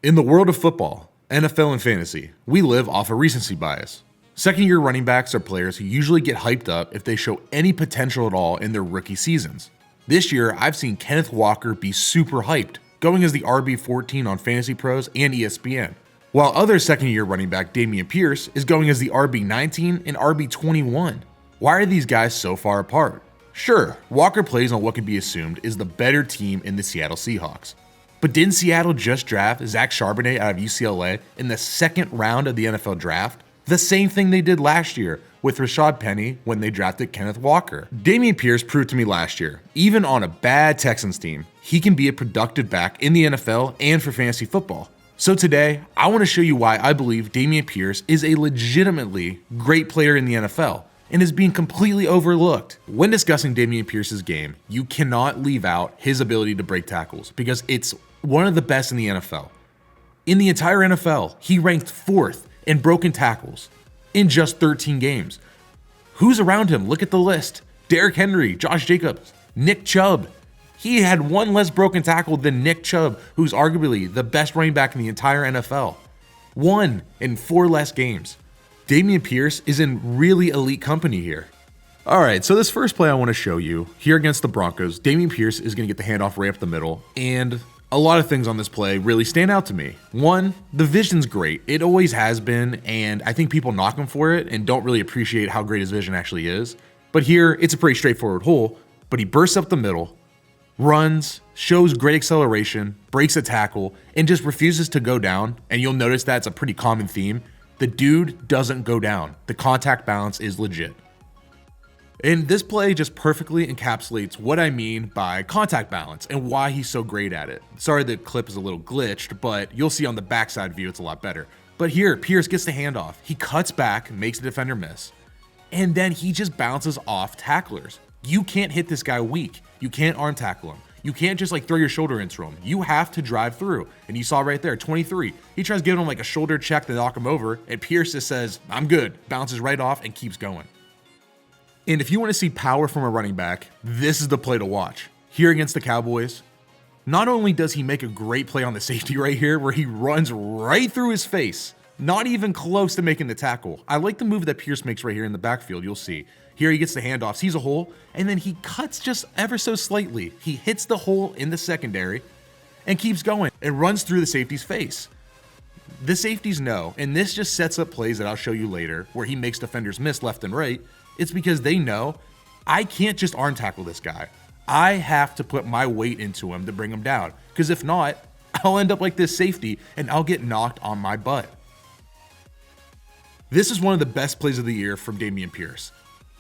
In the world of football, NFL and fantasy, we live off a recency bias. Second-year running backs are players who usually get hyped up if they show any potential at all in their rookie seasons. This year, I've seen Kenneth Walker be super hyped, going as the RB14 on Fantasy Pros and ESPN, while other second-year running back Dameon Pierce is going as the RB19 and RB21. Why are these guys so far apart? Sure, Walker plays on what can be assumed is the better team in the Seattle Seahawks. But didn't Seattle just draft Zach Charbonnet out of UCLA in the second round of the NFL draft? The same thing they did last year with Rashad Penny when they drafted Kenneth Walker. Dameon Pierce proved to me last year, even on a bad Texans team, he can be a productive back in the NFL and for fantasy football. So today, I want to show you why I believe Dameon Pierce is a legitimately great player in the NFL and is being completely overlooked. When discussing Dameon Pierce's game, you cannot leave out his ability to break tackles because it's one of the best in the NFL. In the entire NFL, he ranked 4th in broken tackles in just 13 games. Who's around him? Look at the list. Derrick Henry, Josh Jacobs, Nick Chubb. He had one less broken tackle than Nick Chubb, who's arguably the best running back in the entire NFL. 1 in 4 less games. Dameon Pierce is in really elite company here. Alright, so this first play I want to show you, here against the Broncos, Dameon Pierce is going to get the handoff right up the middle, and a lot of things on this play really stand out to me. One, the vision's great. It always has been, and I think people knock him for it and don't really appreciate how great his vision actually is. But here, it's a pretty straightforward hole, but he bursts up the middle, runs, shows great acceleration, breaks a tackle, and just refuses to go down, and you'll notice that's a pretty common theme. The dude doesn't go down. The contact balance is legit. And this play just perfectly encapsulates what I mean by contact balance and why he's so great at it. Sorry the clip is a little glitched, but you'll see on the backside view it's a lot better. But here, Pierce gets the handoff. He cuts back, makes the defender miss, and then he just bounces off tacklers. You can't hit this guy weak. You can't arm tackle him. You can't just throw your shoulder into him. You have to drive through. And you saw right there, 23. He tries giving him a shoulder check to knock him over, and Pierce just says, "I'm good," bounces right off and keeps going. And if you want to see power from a running back, this is the play to watch. Here against the Cowboys, not only does he make a great play on the safety right here, where he runs right through his face, not even close to making the tackle. I like the move that Pierce makes right here in the backfield, you'll see. Here he gets the handoff, sees a hole, and then he cuts just ever so slightly. He hits the hole in the secondary and keeps going and runs through the safety's face. The safeties know, and this just sets up plays that I'll show you later, where he makes defenders miss left and right. It's because they know, I can't just arm tackle this guy. I have to put my weight into him to bring him down. Because if not, I'll end up like this safety and I'll get knocked on my butt. This is one of the best plays of the year from Dameon Pierce.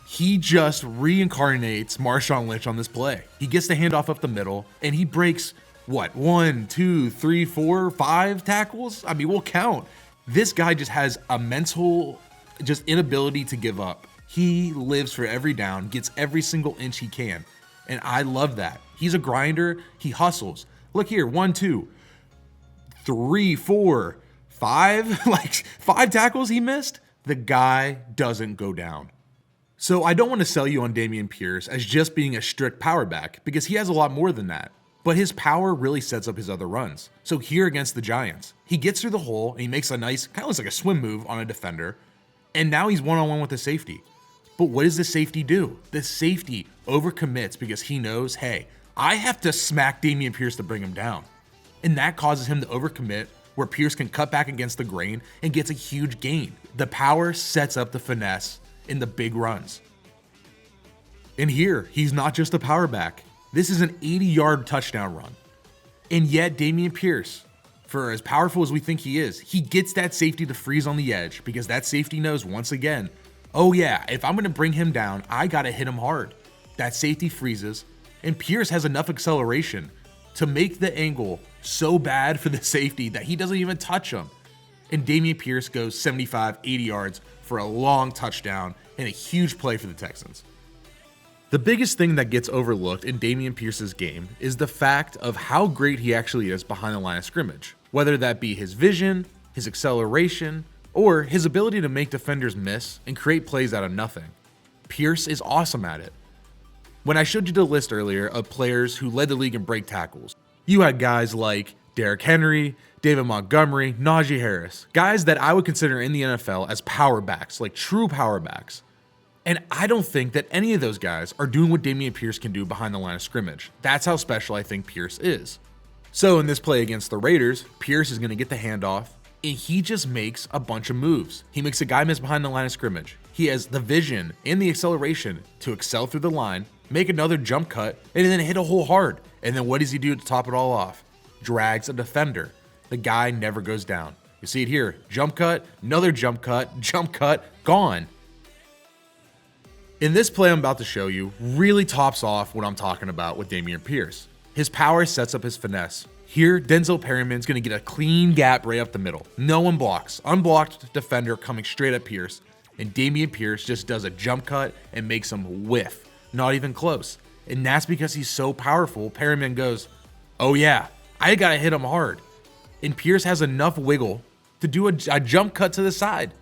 He just reincarnates Marshawn Lynch on this play. He gets the handoff up the middle and he breaks, 1, 2, 3, 4, 5 tackles? I mean, we'll count. This guy just has a mental inability to give up. He lives for every down, gets every single inch he can. And I love that. He's a grinder. He hustles. Look here, 1, 2, 3, 4, 5, 5 tackles he missed. The guy doesn't go down. So I don't want to sell you on Dameon Pierce as just being a strict power back because he has a lot more than that. But his power really sets up his other runs. So here against the Giants, he gets through the hole and he makes a nice, kind of looks like a swim move on a defender. And now he's one-on-one with the safety. But what does the safety do? The safety overcommits because he knows, hey, I have to smack Dameon Pierce to bring him down. And that causes him to overcommit where Pierce can cut back against the grain and gets a huge gain. The power sets up the finesse in the big runs. And here, he's not just a power back. This is an 80-yard touchdown run. And yet, Dameon Pierce, for as powerful as we think he is, he gets that safety to freeze on the edge because that safety knows once again, oh yeah, if I'm going to bring him down, I got to hit him hard. That safety freezes, and Pierce has enough acceleration to make the angle so bad for the safety that he doesn't even touch him. And Dameon Pierce goes 75, 80 yards for a long touchdown and a huge play for the Texans. The biggest thing that gets overlooked in Dameon Pierce's game is the fact of how great he actually is behind the line of scrimmage, whether that be his vision, his acceleration, or his ability to make defenders miss and create plays out of nothing. Pierce is awesome at it. When I showed you the list earlier of players who led the league in break tackles, you had guys like Derrick Henry, David Montgomery, Najee Harris, guys that I would consider in the NFL as power backs, like true power backs. And I don't think that any of those guys are doing what Dameon Pierce can do behind the line of scrimmage. That's how special I think Pierce is. So in this play against the Raiders, Pierce is going to get the handoff, and he just makes a bunch of moves. He makes a guy miss behind the line of scrimmage. He has the vision and the acceleration to excel through the line, make another jump cut, and then hit a hole hard. And then what does he do to top it all off? Drags a defender. The guy never goes down. You see it here. Jump cut, another jump cut, gone. In this play I'm about to show you really tops off what I'm talking about with Dameon Pierce. His power sets up his finesse. Here, Denzel Perryman's going to get a clean gap right up the middle. No one blocks. Unblocked defender coming straight at Pierce. And Dameon Pierce just does a jump cut and makes him whiff. Not even close. And that's because he's so powerful. Perryman goes, oh yeah, I got to hit him hard. And Pierce has enough wiggle to do a jump cut to the side.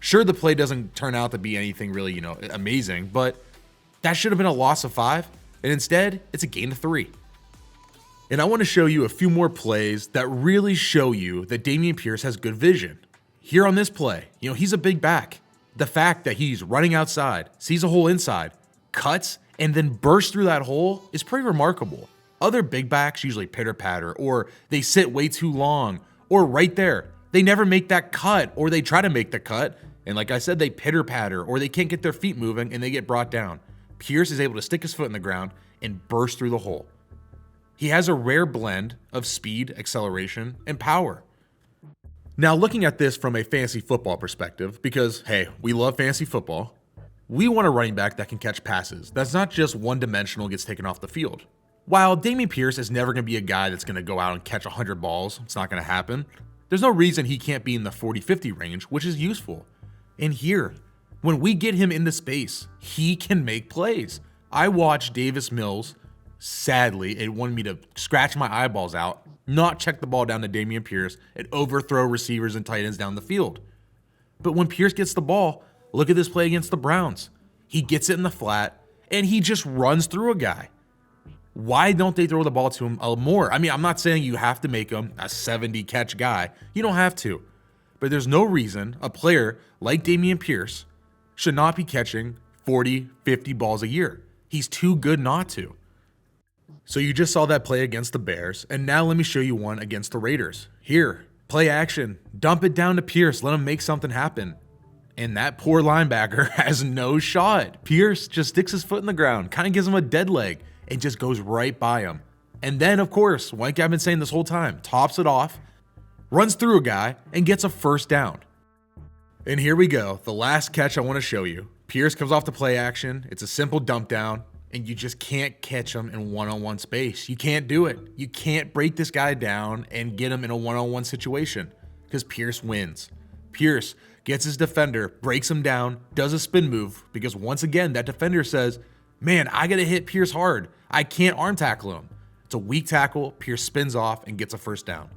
Sure, the play doesn't turn out to be anything really, amazing, but that should have been a loss of 5. And instead, it's a gain of 3. And I want to show you a few more plays that really show you that Dameon Pierce has good vision. Here on this play, he's a big back. The fact that he's running outside, sees a hole inside, cuts, and then bursts through that hole is pretty remarkable. Other big backs usually pitter-patter, or they sit way too long, or right there. They never make that cut, or they try to make the cut, and like I said, they pitter-patter, or they can't get their feet moving, and they get brought down. Pierce is able to stick his foot in the ground and burst through the hole. He has a rare blend of speed, acceleration, and power. Now, looking at this from a fantasy football perspective, because, hey, we love fantasy football, we want a running back that can catch passes. That's not just one-dimensional, gets taken off the field. While Dameon Pierce is never going to be a guy that's going to go out and catch 100 balls, it's not going to happen, there's no reason he can't be in the 40-50 range, which is useful. And here, when we get him into space, he can make plays. I watched Davis Mills. Sadly, it wanted me to scratch my eyeballs out, not check the ball down to Dameon Pierce, and overthrow receivers and tight ends down the field. But when Pierce gets the ball, look at this play against the Browns. He gets it in the flat, and he just runs through a guy. Why don't they throw the ball to him more? I mean, I'm not saying you have to make him a 70-catch guy. You don't have to. But there's no reason a player like Dameon Pierce should not be catching 40, 50 balls a year. He's too good not to. So you just saw that play against the Bears, and now let me show you one against the Raiders. Here, play action, dump it down to Pierce, let him make something happen. And that poor linebacker has no shot. Pierce just sticks his foot in the ground, kind of gives him a dead leg, and just goes right by him. And then, of course, like I've been saying this whole time, tops it off, runs through a guy, and gets a first down. And here we go, the last catch I want to show you. Pierce comes off the play action, it's a simple dump down, and you just can't catch him in one-on-one space. You can't do it. You can't break this guy down and get him in a one-on-one situation because Pierce wins. Pierce gets his defender, breaks him down, does a spin move because once again, that defender says, man, I got to hit Pierce hard. I can't arm tackle him. It's a weak tackle. Pierce spins off and gets a first down.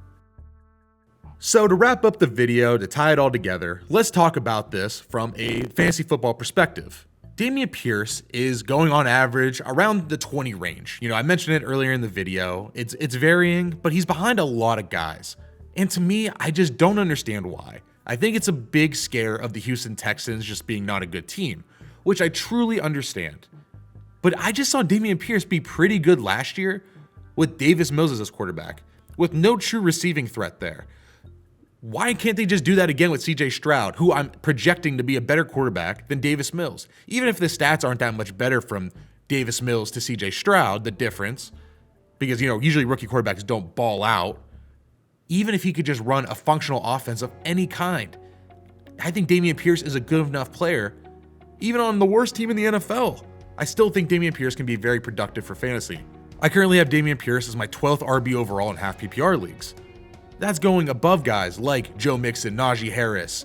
So to wrap up the video, to tie it all together, let's talk about this from a fantasy football perspective. Dameon Pierce is going on average around the 20 range. I mentioned it earlier in the video. It's varying, but he's behind a lot of guys. And to me, I just don't understand why. I think it's a big scare of the Houston Texans just being not a good team, which I truly understand. But I just saw Dameon Pierce be pretty good last year with Davis Mills as quarterback, with no true receiving threat there. Why can't they just do that again with CJ Stroud, who I'm projecting to be a better quarterback than Davis Mills? Even if the stats aren't that much better from Davis Mills to CJ Stroud, the difference, because, usually rookie quarterbacks don't ball out. Even if he could just run a functional offense of any kind, I think Dameon Pierce is a good enough player, even on the worst team in the NFL. I still think Dameon Pierce can be very productive for fantasy. I currently have Dameon Pierce as my 12th RB overall in half PPR leagues. That's going above guys like Joe Mixon, Najee Harris,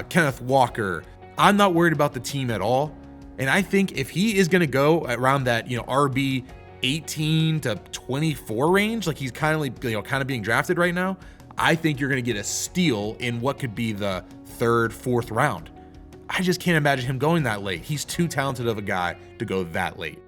Kenneth Walker. I'm not worried about the team at all. And I think if he is going to go around that, RB 18 to 24 range, like he's kind of being drafted right now, I think you're going to get a steal in what could be the 3rd, 4th round. I just can't imagine him going that late. He's too talented of a guy to go that late.